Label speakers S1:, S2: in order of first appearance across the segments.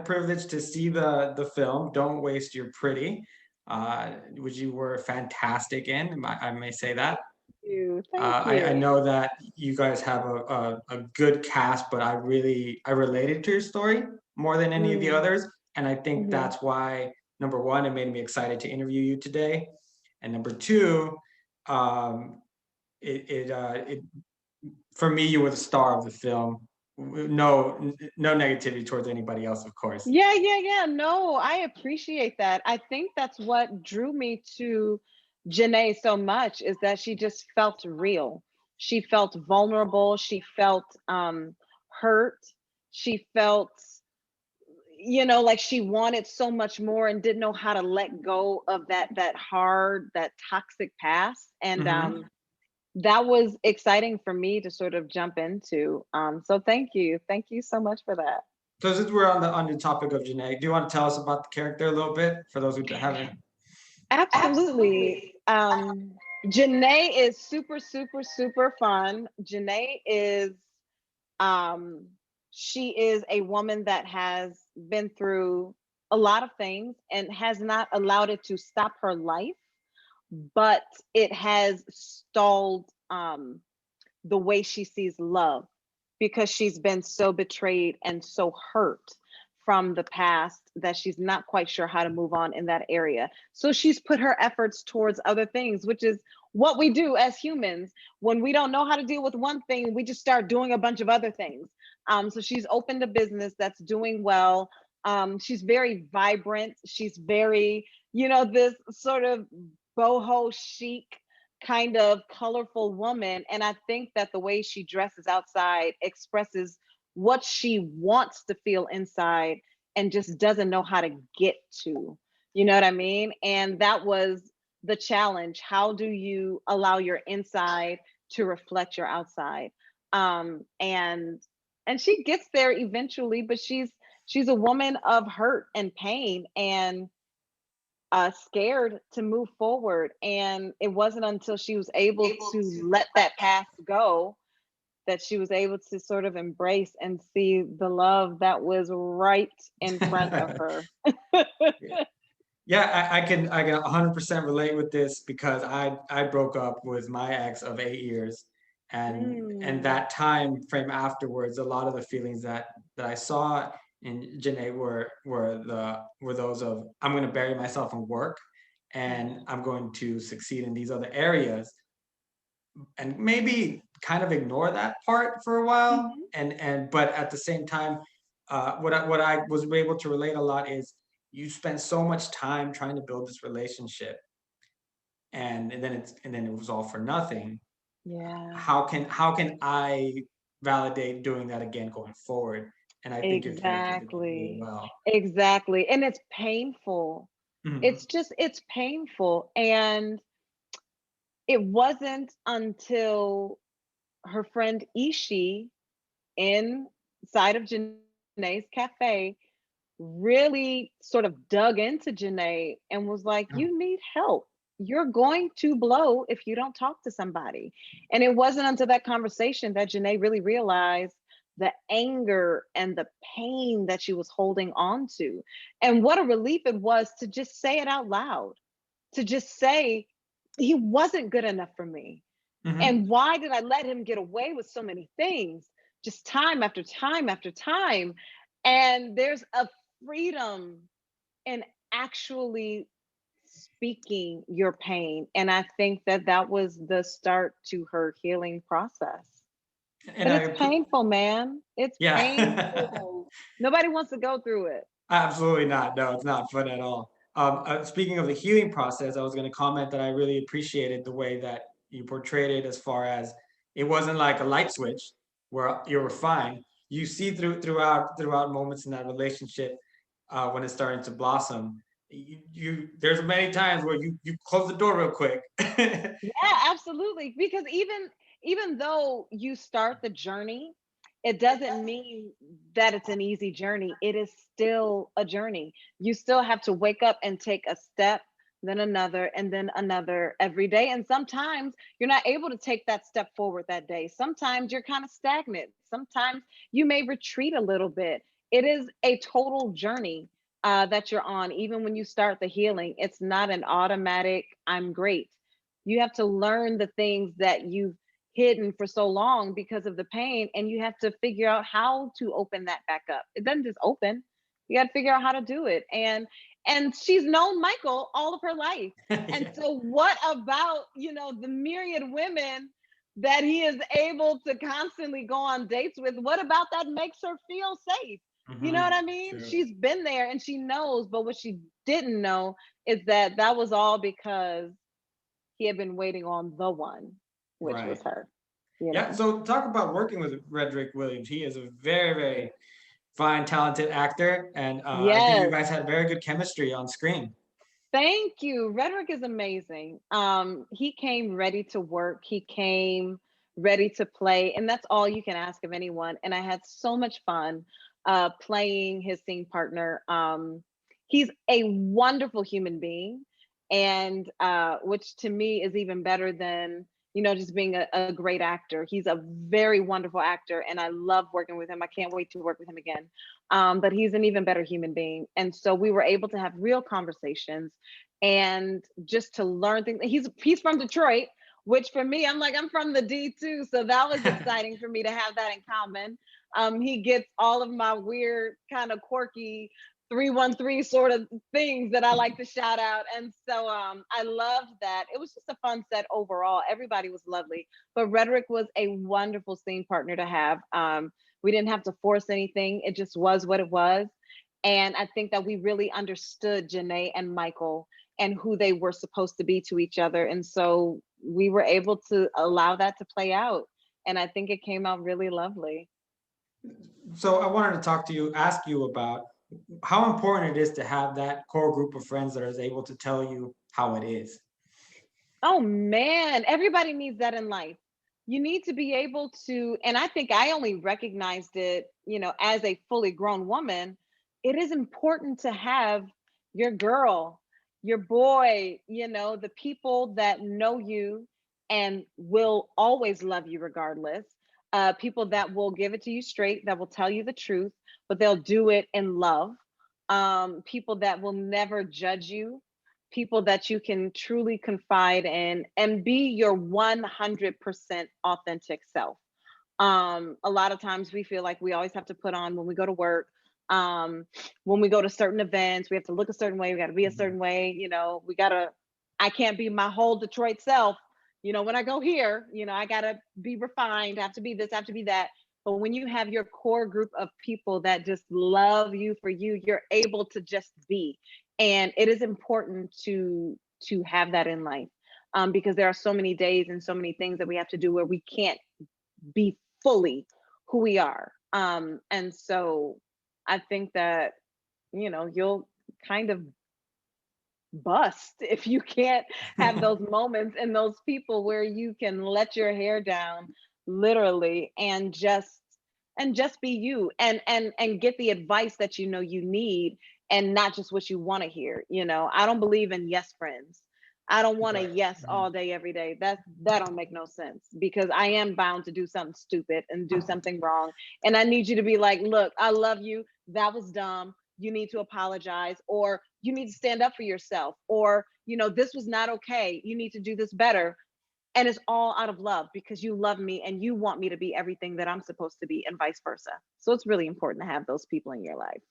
S1: privilege to see the film Don't Waste Your Pretty, which you were fantastic in. I may say that.
S2: Thank
S1: I
S2: you.
S1: know that you guys have a good cast, but I related to your story more than any of the
S2: Mm,
S1: others, and I think
S2: mhm.
S1: that's why number one, it made me excited to interview you today, and number two, um, it for me, you were the star of the film. No negativity towards anybody else, of course.
S2: Yeah. No, I appreciate that. I think that's what drew me to Janae so much is that she just felt real. She felt vulnerable. She felt hurt. She felt, like she wanted so much more and didn't know how to let go of that hard, that toxic past. And
S1: Hmm.
S2: that was exciting for me to sort of jump into. So thank you. Thank you so much for that.
S1: So since we're on the topic of Janae, do you want to tell us about the character a little bit for those who haven't?
S2: Absolutely. Janae is super, super, super fun. Janae is um she is a woman that has been through a lot of things and has not allowed it to stop her life, but it has stalled the way she sees love because she's been so betrayed and so hurt from the past that she's not quite sure how to move on in that area. So she's put her efforts towards other things, which is what we do as humans. When we don't know how to deal with one thing, we just start doing a bunch of other things. So she's opened a business that's doing well. She's very vibrant. She's very, this sort of boho chic kind of colorful woman. And I think that the way she dresses outside expresses what she wants to feel inside and just doesn't know how to get to. You know what I mean? And that was the challenge. How do you allow your inside to reflect your outside? And she gets there eventually, but she's a woman of hurt and pain and scared to move forward. And it wasn't until she was able to let that past go that she was able to sort of embrace and see the love that was right in front of her.
S1: Yeah, I can 100% relate with this because I broke up with my ex of 8 years, and
S2: Mm,
S1: that time frame afterwards, a lot of the feelings that I saw in Janae were those of I'm going to bury myself in work, and
S2: mhm,
S1: I'm going to succeed in these other areas, and maybe kind of ignore that part for a while,
S2: mhm.
S1: and but at the same time, what I was able to relate a lot is you spend so much time trying to build this relationship, and then it was all for nothing.
S2: Yeah,
S1: How can I validate doing that again going forward? And I think your character did that really
S2: exactly.
S1: well.
S2: Exactly. And it's painful.
S1: Mhm.
S2: It's painful. And it wasn't until her friend Ishi inside of Janae's cafe really sort of dug into Janae and was like, "You need help. You're going to blow if you don't talk to somebody." And it wasn't until that conversation that Janae really realized the anger and the pain that she was holding on to. And what a relief it was to just say it out loud, to just say, he wasn't good enough for me.
S1: Mhm.
S2: And why did I let him get away with so many things? Just time after time after time. And there's a freedom in actually speaking your pain. And I think that that was the start to her healing process.
S1: And
S2: But
S1: I
S2: it's painful, man. It's
S1: yeah.
S2: painful. Nobody wants to go through it.
S1: Absolutely not. No, it's not fun at all. Speaking of the healing process, I was going to comment that I really appreciated the way that you portrayed it, as far as it wasn't like a light switch where you were fine. You see throughout moments in that relationship, when it's starting to blossom. You there's many times where you close the door real quick.
S2: Yeah, absolutely. Because even though you start the journey, it doesn't mean that it's an easy journey. It is still a journey. You still have to wake up and take a step, and then another every day. And sometimes you're not able to take that step forward that day. Sometimes you're kind of stagnant. Sometimes you may retreat a little bit. it is a total journey that you're on. Even when you start the healing, it's not an automatic, I'm great. You have to learn the things that you've hidden for so long because of the pain, and you have to figure out how to open that back up. It doesn't just open. You got to figure out how to do it. And she's known Michael all of her life. And
S1: Yeah.
S2: so what about, the myriad women that he is able to constantly go on dates with? What about that makes her feel safe? You know what I mean?
S1: True.
S2: She's been there and she knows, but what she didn't know is that that was all because he had been waiting on the one, which was
S1: Right.
S2: her,
S1: Yeah. So talk about working with Frederick Williams. He is a very, very fine, talented actor, and I think you
S2: Yes.
S1: guys had very good chemistry on screen.
S2: Thank you. Rhetoric is amazing. He came ready to work. He came ready to play, and that's all you can ask of anyone. And I had so much fun playing his scene partner. He's a wonderful human being, and which to me is even better than just being a great actor. He's a very wonderful actor, and I love working with him. I can't wait to work with him again. But he's an even better human being, and so we were able to have real conversations and just to learn things. He's from Detroit, which for me, I'm from the D too, so that was exciting for me to have that in common. He gets all of my weird, kind of quirky 313 sort of things that I like to shout out. And so I loved that. It was just a fun set overall. Everybody was lovely. But Rhetoric was a wonderful scene partner to have. We didn't have to force anything. It just was what it was. And I think that we really understood Janae and Michael and who they were supposed to be to each other. And so we were able to allow that to play out. And I think it came out really lovely.
S1: So I wanted to ask you about how important it is to have that core group of friends that is able to tell you how it is.
S2: Oh man, everybody needs that in life. You need to be able to, and I think I only recognized it, as a fully grown woman. It is important to have your girl, your boy, the people that know you and will always love you regardless. People that will give it to you straight, that will tell you the truth, but they'll do it in love. People that will never judge you, people that you can truly confide in and be your 100% authentic self. A lot of times we feel like we always have to put on when we go to work, um, when we go to certain events, we have to look a certain way, we got to be a
S1: Mhm.
S2: certain way, I can't be my whole Detroit self. When I go here, I got to be refined, have to be this, have to be that. But when you have your core group of people that just love you for you, you're able to just be. And it is important to have that in life, because there are so many days and so many things that we have to do where we can't be fully who we are. And so I think that you'll kind of bust if you can't have those moments and those people where you can let your hair down literally and just be you and get the advice that you need, and not just what you want to hear. I don't believe in yes friends. I don't want a
S1: Right.
S2: yes
S1: Mhm.
S2: all day every day. That don't make no sense, because I am bound to do something stupid and do something wrong, and I need you to be like, look, I love you, that was dumb, you need to apologize, or you need to stand up for yourself, or this was not okay, you need to do this better. And it's all out of love, because you love me and you want me to be everything that I'm supposed to be, and vice versa. So it's really important to have those people in your life.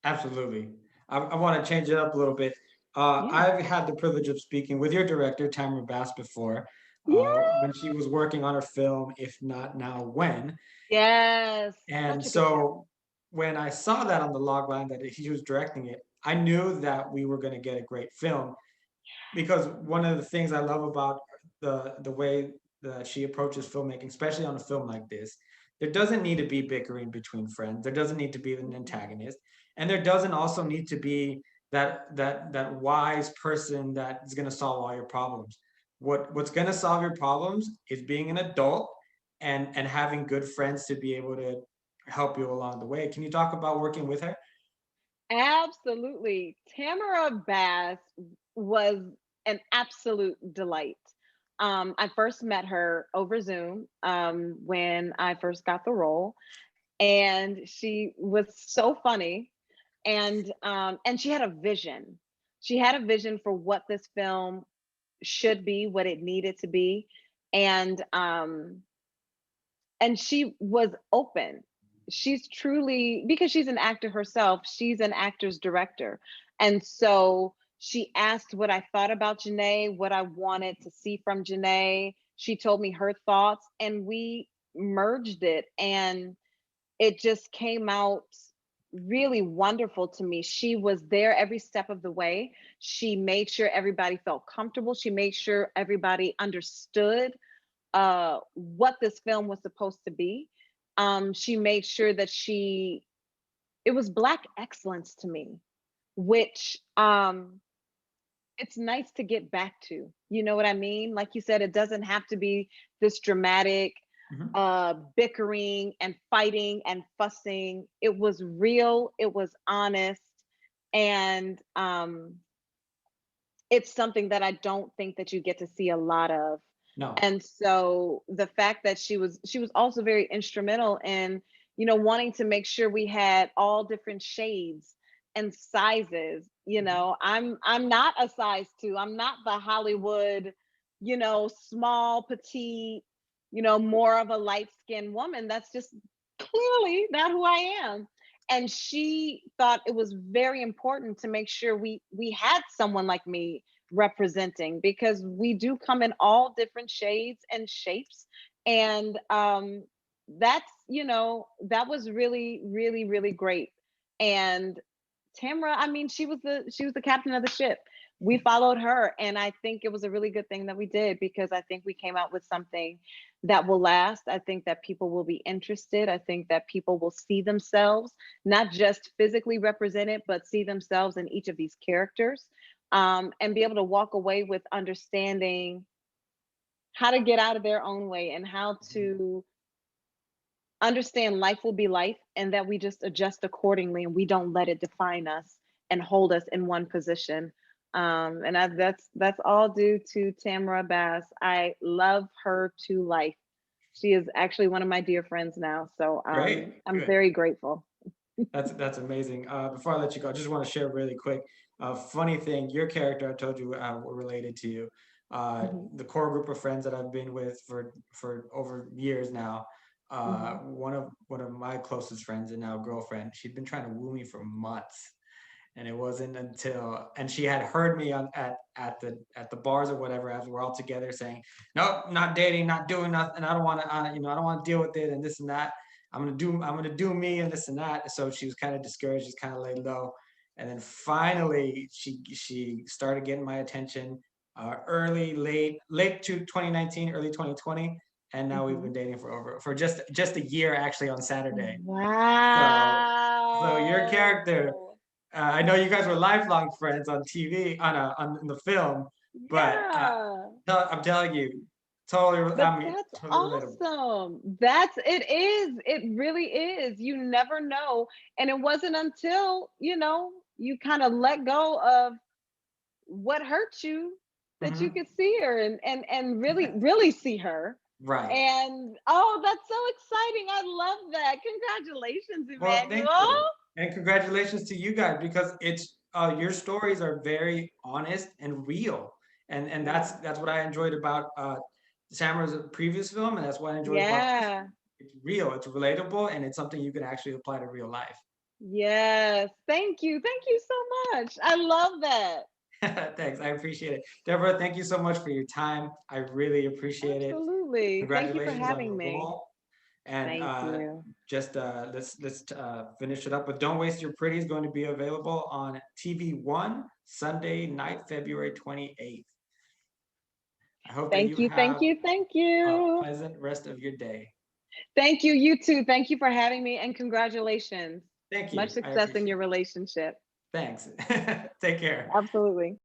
S1: Absolutely. I want to change it up a little bit.
S2: Yeah.
S1: I've had the privilege of speaking with your director, Tamara Bass, before,
S2: Yeah.
S1: when she was working on her film, If Not Now, When?
S2: Yes.
S1: And
S2: Such a good film.
S1: so when I saw that on the log line that he was directing it, I knew that we were going to get a great film, because one of the things I love about the way that she approaches filmmaking, especially on a film like this, there doesn't need to be bickering between friends. There doesn't need to be an
S2: Mhm.
S1: antagonist, and there doesn't also need to be that wise person that is going to solve all your problems. What's going to solve your problems is being an adult and having good friends to be able to help you along the way. Can you talk about working with her?
S2: Absolutely. Tamara Bass was an absolute delight. I first met her over Zoom when I first got the role. and she was so funny. And she had a vision. She had a vision for what this film should be, what it needed to be. And um and she was open. She's truly, because she's an actor herself, she's an actor's director. And so she asked what I thought about Janae, what I wanted to see from Janae. She told me her thoughts, and we merged it, and it just came out really wonderful to me. She was there every step of the way. She made sure everybody felt comfortable. She made sure everybody understood what this film was supposed to be. She made sure that it was Black excellence to me, which it's nice to get back to. You know what I mean? Like you said, it doesn't have to be this dramatic
S1: Mhm.
S2: bickering and fighting and fussing. It was real, it was honest, and it's something that I don't think that you get to see a lot of.
S1: No.
S2: And so the fact that she was also very instrumental in, wanting to make sure we had all different shades and sizes.
S1: Mhm.
S2: I'm not a size 2. I'm not the Hollywood, small, petite, more of a light-skinned woman. That's just clearly not who I am. And she thought it was very important to make sure we had someone like me representing, because we do come in all different shades and shapes. And that was really, really, really great. And Tamara, I mean, she was the captain of the ship. We followed her, and I think it was a really good thing that we did, because I think we came out with something that will last. I think that people will be interested. I think that people will see themselves, not just physically represented, but see themselves in each of these characters, and be able to walk away with understanding how to get out of their own way, and how to understand life will be life, and that we just adjust accordingly, and we don't let it define us and hold us in one position. That's all due to Tamara Bass. I love her to life. She is actually one of my dear friends now, so
S1: Great.
S2: I'm
S1: Good.
S2: very grateful.
S1: That's amazing. Before I let you go, I just want to share really quick. Funny thing, your character, I told you, were related to you.
S2: Mhm,
S1: The core group of friends that I've been with for over years now.
S2: mhm.
S1: One of my closest friends and now girlfriend, she'd been trying to woo me for months, and it wasn't until, and she had heard me at the bars or whatever, as we're all together saying, nope, not dating, not doing nothing, I don't want to, I don't want to deal with it and this and that. I'm gonna do me and this and that. So she was kind of discouraged, just kind of laid low, and then finally she started getting my attention, late to 2019, early 2020, and now we've been
S2: Mhm.
S1: dating for just a year, actually, on Saturday. So your character,
S2: Wow.
S1: I know you guys were lifelong friends on TV, in the film, but
S2: Yeah.
S1: I'm telling you, totally,
S2: But
S1: I mean,
S2: that's
S1: totally relatable.
S2: awesome. It really is. You never know. And it wasn't until, you kind of let go of what hurt you, that you
S1: Hmm.
S2: could see her, and really, really see her.
S1: Right.
S2: And oh, that's so exciting. I love that. Congratulations,
S1: Well,
S2: Emmanuel.
S1: thank you, and congratulations to you guys, because it's your stories are very honest and real, and that's
S2: Yeah.
S1: that's what I enjoyed about Samara's previous film, and that's what I enjoyed about this
S2: Yeah.
S1: film. It's real, it's relatable, and it's something you can actually apply to real life.
S2: Yes. Thank you. Thank you so much. I love that.
S1: Thanks, I appreciate it, Deborah. Thank you so much for your time. I really appreciate it.
S2: Absolutely. Thank you for
S1: Congratulations on
S2: having
S1: your
S2: me.
S1: role. And
S2: Thank you.
S1: just let's finish it up with "Don't Waste Your Pretty" is going to be available on TV1 Sunday night, February 28th. I hope that
S2: Thank
S1: you
S2: you. Thank
S1: have
S2: you. Thank
S1: a
S2: you.
S1: pleasant rest of your day.
S2: Thank you. You too. Thank you for having me, and congratulations.
S1: Thank
S2: Much
S1: you. I
S2: success in
S1: appreciate
S2: your
S1: it.
S2: relationship.
S1: Thanks. Take care.
S2: Absolutely.